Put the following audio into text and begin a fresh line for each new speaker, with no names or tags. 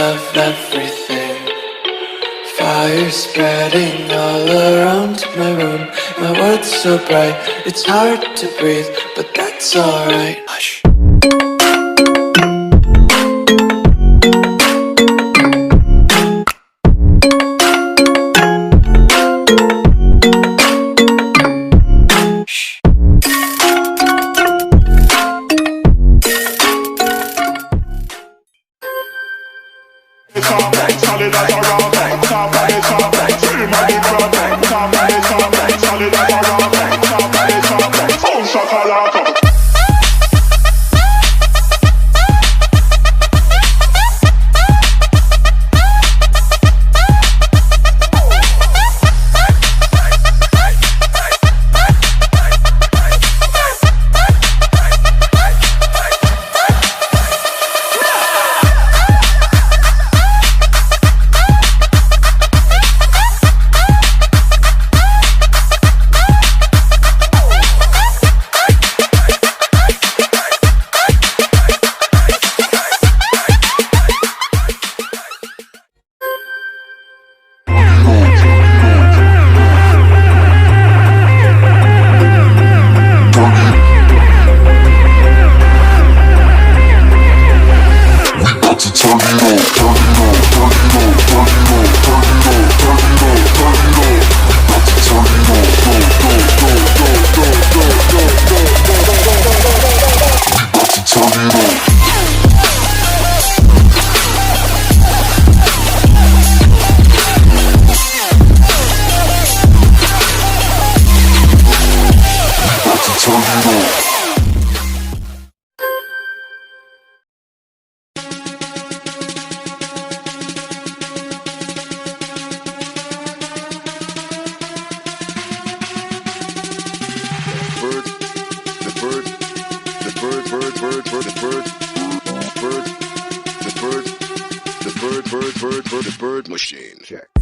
of everything. Fire spreading all around my room. My world's so bright, it's hard to breathe, but that's alright. Hush.
Solid as a rock, top of the top, scream at the club, top of the top, solid as a rock, top of the top, boom shakalaka.
Bird machine. Check.